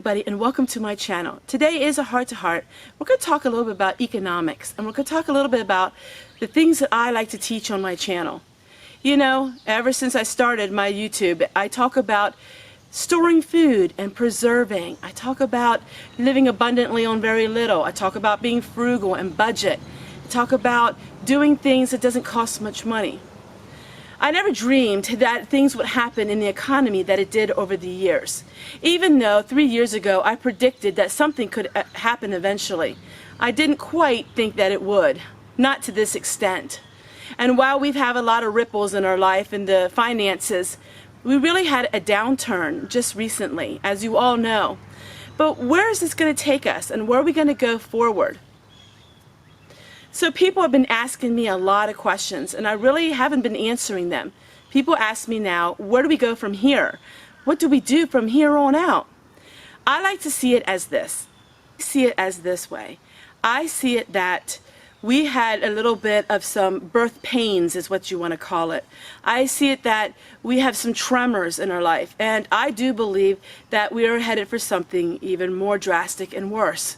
Everybody, and welcome to my channel. Today is a heart-to-heart. We're going to talk a little bit about economics, and we're going to talk a little bit about the things that I like to teach on my channel. You know, ever since I started my YouTube, I talk about storing food and preserving. I talk about living abundantly on very little. I talk about being frugal and budget. I talk about doing things that doesn't cost much money. I never dreamed that things would happen in the economy that it did over the years. Even though 3 years ago I predicted that something could happen eventually, I didn't quite think that it would, not to this extent. And while we've had a lot of ripples in our life and the finances, we really had a downturn just recently, as you all know. But where is this going to take us, and where are we going to go forward? So people have been asking me a lot of questions, and I really haven't been answering them. People ask me now, where do we go from here? What do we do from here on out? I like to see it as this. I see it as this way. I see it that we had a little bit of some birth pains, is what you want to call it. I see it that we have some tremors in our life, and I do believe that we are headed for something even more drastic and worse.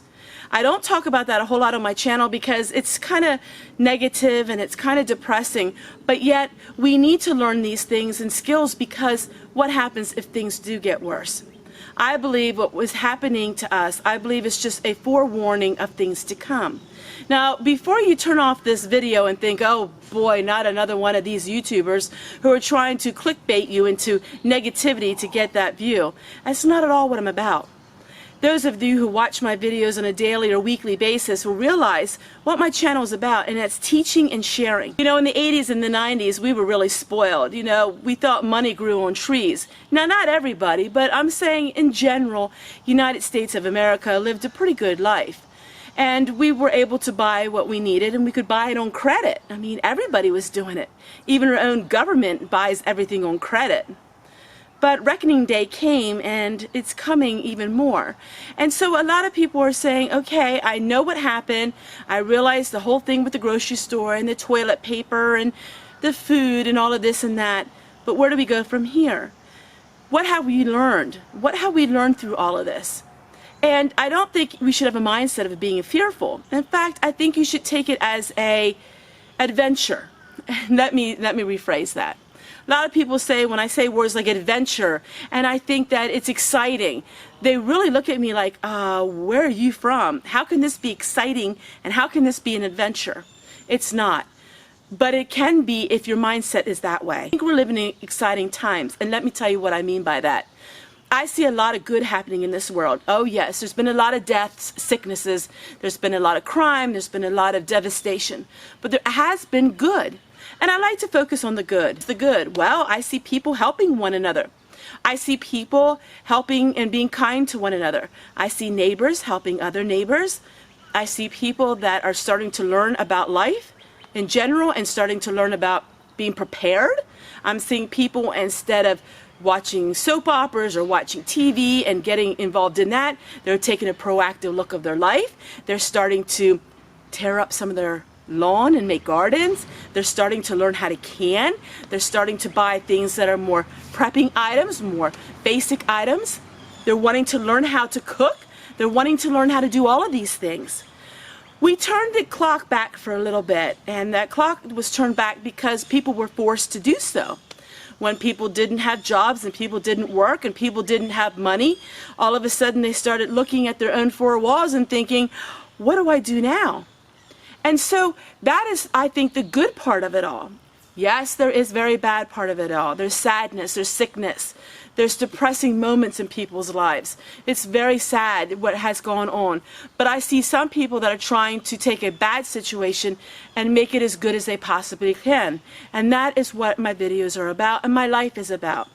I don't talk about that a whole lot on my channel because it's kind of negative and it's kind of depressing, but yet we need to learn these things and skills, because what happens if things do get worse? I believe what was happening to us, I believe it's just a forewarning of things to come. Now, before you turn off this video and think, oh boy, not another one of these YouTubers who are trying to clickbait you into negativity to get that view, that's not at all what I'm about. Those of you who watch my videos on a daily or weekly basis will realize what my channel is about, and that's teaching and sharing. You know, in the 80s and the 90s, we were really spoiled. You know, we thought money grew on trees. Now, not everybody, but I'm saying in general, United States of America lived a pretty good life. And we were able to buy what we needed, and we could buy it on credit. I mean, everybody was doing it. Even our own government buys everything on credit. But reckoning day came, and it's coming even more. And so a lot of people are saying, okay, I know what happened. I realized the whole thing with the grocery store and the toilet paper and the food and all of this and that. But where do we go from here? What have we learned? What have we learned through all of this? And I don't think we should have a mindset of being fearful. In fact, I think you should take it as an adventure. Let me rephrase that. A lot of people say, when I say words like adventure, and I think that it's exciting, they really look at me like, where are you from? How can this be exciting, and how can this be an adventure? It's not. But it can be if your mindset is that way. I think we're living in exciting times, and let me tell you what I mean by that. I see a lot of good happening in this world. Oh yes, there's been a lot of deaths, sicknesses, there's been a lot of crime, there's been a lot of devastation. But there has been good. And I like to focus on the good. The good. Well, I see people helping one another. I see people helping and being kind to one another. I see neighbors helping other neighbors. I see people that are starting to learn about life in general and starting to learn about being prepared. I'm seeing people, instead of watching soap operas or watching TV and getting involved in that, they're taking a proactive look of their life. They're starting to tear up some of their lawn and make gardens. They're starting to learn how to can. They're starting to buy things that are more prepping items, more basic items. They're wanting to learn how to cook. They're wanting to learn how to do all of these things. We turned the clock back for a little bit, and that clock was turned back because people were forced to do so. When people didn't have jobs and people didn't work and people didn't have money, all of a sudden they started looking at their own four walls and thinking, what do I do now? And so that is, I think, the good part of it all. Yes, there is very bad part of it all. There's sadness, there's sickness, there's depressing moments in people's lives. It's very sad what has gone on. But I see some people that are trying to take a bad situation and make it as good as they possibly can. And that is what my videos are about and my life is about.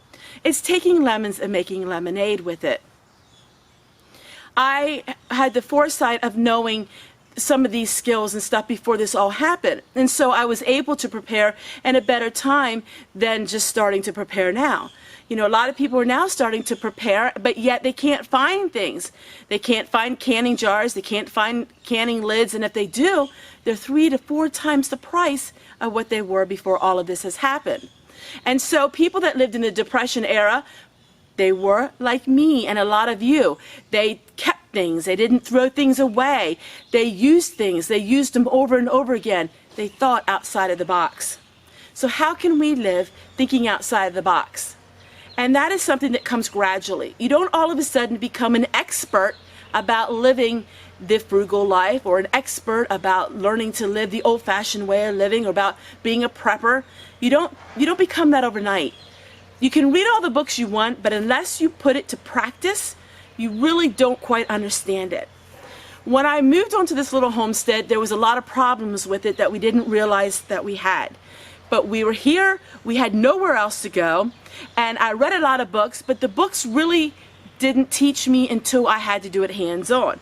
It's taking lemons and making lemonade with it. I had the foresight of knowing some of these skills and stuff before this all happened, and so I was able to prepare in a better time than just starting to prepare now. You know, a lot of people are now starting to prepare, but yet they can't find things. They can't find canning jars, they can't find canning lids, and if they do, they're 3 to 4 times the price of what they were before all of this has happened. And so people that lived in the Depression era They were like me and a lot of you. They kept things. They didn't throw things away. They used things. They used them over and over again. They thought outside of the box. So how can we live thinking outside of the box? And that is something that comes gradually. You don't all of a sudden become an expert about living the frugal life, or an expert about learning to live the old-fashioned way of living, or about being a prepper. You don't become that overnight. You can read all the books you want, but unless you put it to practice, you really don't quite understand it. When I moved onto this little homestead, there was a lot of problems with it that we didn't realize that we had. But we were here, we had nowhere else to go, and I read a lot of books, but the books really didn't teach me until I had to do it hands-on.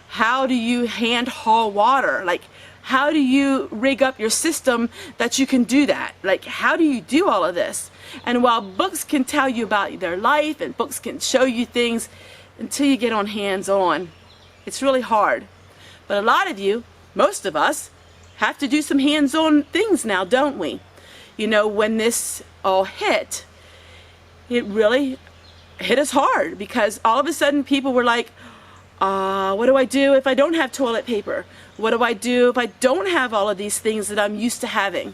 How do you hand haul water? Like, how do you rig up your system that you can do that? Like, how do you do all of this? And while books can tell you about their life and books can show you things, until you get on hands-on, it's really hard. But a lot of you, most of us, have to do some hands-on things now, don't we? You know, when this all hit, it really hit us hard, because all of a sudden people were like, what do I do if I don't have toilet paper? What do I do if I don't have all of these things that I'm used to having?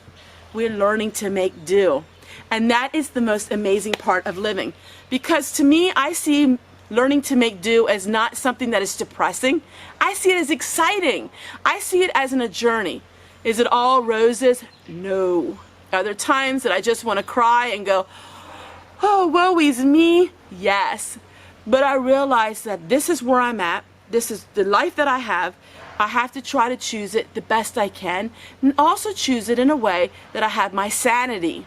We're learning to make do. And that is the most amazing part of living. Because to me, I see learning to make do as not something that is depressing. I see it as exciting. I see it as a journey. Is it all roses? No. Are there times that I just want to cry and go, oh, woe is me? Yes. But I realize that this is where I'm at. This is the life that I have. I have to try to choose it the best I can, and also choose it in a way that I have my sanity.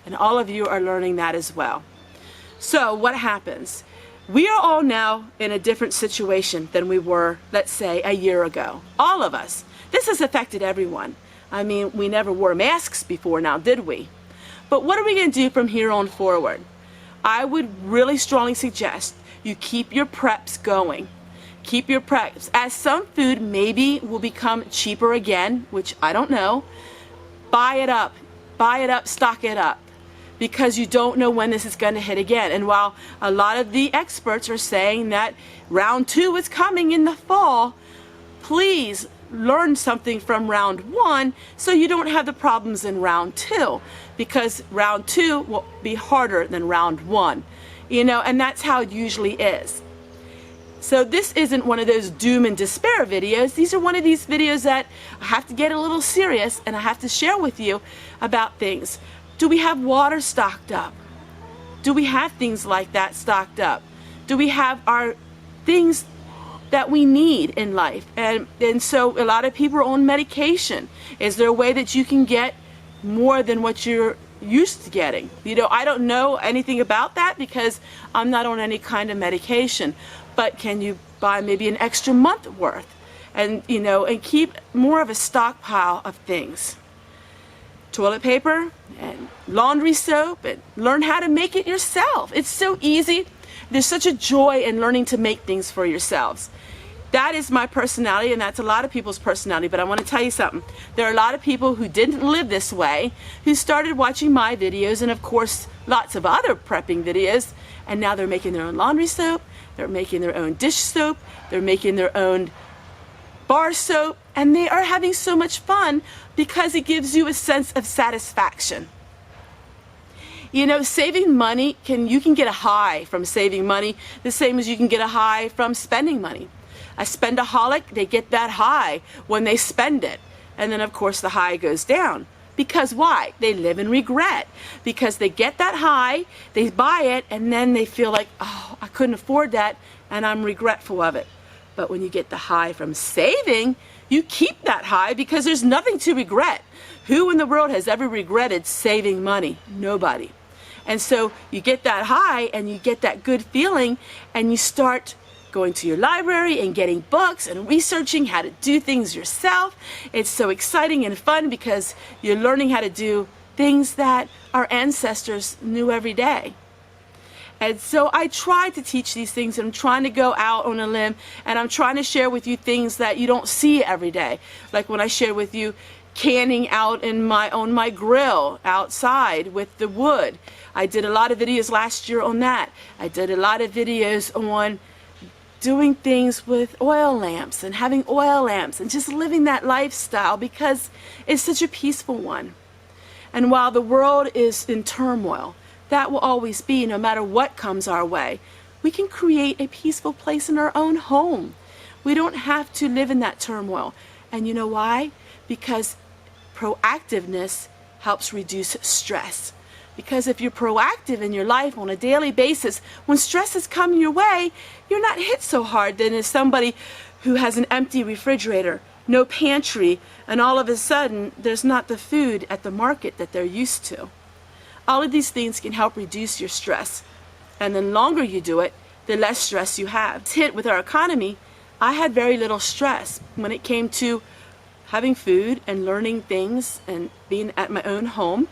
And all of you are learning that as well. So what happens? We are all now in a different situation than we were, let's say, a year ago. All of us. This has affected everyone. I mean, we never wore masks before now, did we? But what are we going to do from here on forward? I would really strongly suggest you keep your preps going. Keep your preps. As some food maybe will become cheaper again, which I don't know, buy it up, stock it up, because you don't know when this is going to hit again. And while a lot of the experts are saying that round 2 is coming in the fall, please learn something from round 1 so you don't have the problems in round 2, because round 2 will be harder than round 1. You know, and that's how it usually is. So this isn't one of those doom and despair videos. These are one of these videos that I have to get a little serious, and I have to share with you about things. Do we have water stocked up? Do we have things like that stocked up? Do we have our things that we need in life? And so a lot of people are on medication. Is there a way that you can get more than what you're used to getting? You know, I don't know anything about that because I'm not on any kind of medication. But can you buy maybe an extra month worth, and you know, and keep more of a stockpile of things? Toilet paper and laundry soap, and learn how to make it yourself. It's so easy. There's such a joy in learning to make things for yourselves. That is my personality, and that's a lot of people's personality. But I want to tell you something. There are a lot of people who didn't live this way, who started watching my videos, and of course lots of other prepping videos, and now they're making their own laundry soap, they're making their own dish soap, they're making their own bar soap, and they are having so much fun because it gives you a sense of satisfaction. You know, saving money, you can get a high from saving money, the same as you can get a high from spending money. A spendaholic, they get that high when they spend it. And then of course the high goes down. Because why? They live in regret. Because they get that high, they buy it, and then they feel like, oh, I couldn't afford that, and I'm regretful of it. But when you get the high from saving, you keep that high because there's nothing to regret. Who in the world has ever regretted saving money? Nobody. And so you get that high and you get that good feeling, and you start going to your library and getting books and researching how to do things yourself. It's so exciting and fun because you're learning how to do things that our ancestors knew every day. And so I try to teach these things, and I'm trying to go out on a limb, and I'm trying to share with you things that you don't see every day. Like when I share with you, canning out on my grill outside with the wood. I did a lot of videos last year on that. I did a lot of videos on doing things with oil lamps and having oil lamps and just living that lifestyle because it's such a peaceful one. And while the world is in turmoil, that will always be, no matter what comes our way, we can create a peaceful place in our own home. We don't have to live in that turmoil. And you know why? Because proactiveness helps reduce stress. Because if you're proactive in your life on a daily basis, when stress is coming your way, you're not hit so hard than as somebody who has an empty refrigerator, no pantry, and all of a sudden there's not the food at the market that they're used to. All of these things can help reduce your stress. And the longer you do it, the less stress you have. It's hit with our economy. I had very little stress when it came to having food and learning things and being at my own home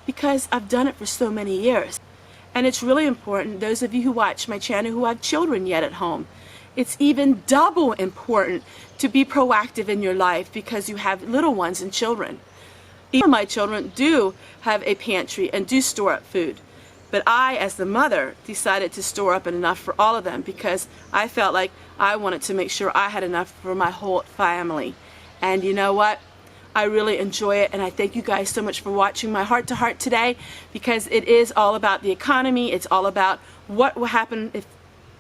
because I've done it for so many years. And it's really important, those of you who watch my channel who have children yet at home, it's even double important to be proactive in your life because you have little ones and children. Even my children do have a pantry and do store up food. But I, as the mother, decided to store up enough for all of them because I felt like I wanted to make sure I had enough for my whole family. And you know what? I really enjoy it, and I thank you guys so much for watching my Heart to Heart today because it is all about the economy. It's all about what will happen if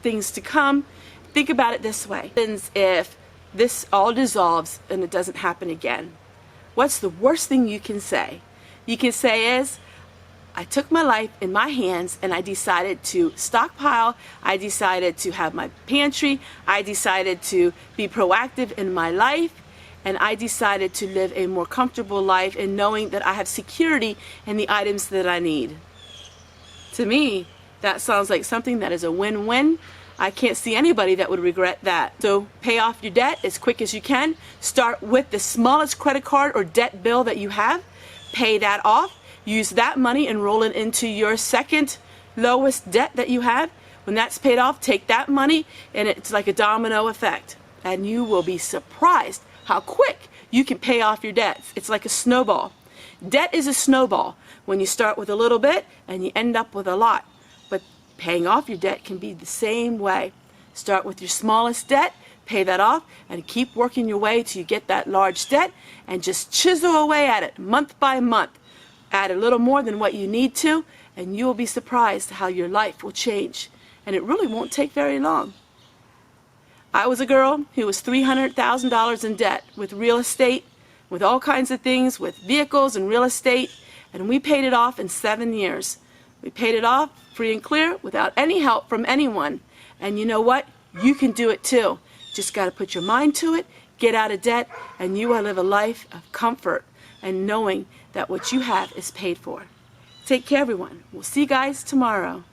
things to come. Think about it this way. What happens if this all dissolves and it doesn't happen again? What's the worst thing you can say? You can say is, I took my life in my hands and I decided to stockpile. I decided to have my pantry. I decided to be proactive in my life. And I decided to live a more comfortable life in knowing that I have security in the items that I need. To me, that sounds like something that is a win-win. I can't see anybody that would regret that. So pay off your debt as quick as you can. Start with the smallest credit card or debt bill that you have. Pay that off. Use that money and roll it into your second lowest debt that you have. When that's paid off, take that money and it's like a domino effect. And you will be surprised how quick you can pay off your debts. It's like a snowball. Debt is a snowball. When you start with a little bit and you end up with a lot. But paying off your debt can be the same way. Start with your smallest debt, pay that off, and keep working your way till you get that large debt and just chisel away at it month by month. Add a little more than what you need to, and you will be surprised how your life will change. And it really won't take very long. I was a girl who was $300,000 in debt with real estate, with all kinds of things, with vehicles and real estate, and we paid it off in 7 years. We paid it off free and clear without any help from anyone. And you know what? You can do it too. Just got to put your mind to it, get out of debt, and you will live a life of comfort and knowing that what you have is paid for. Take care, everyone. We'll see you guys tomorrow.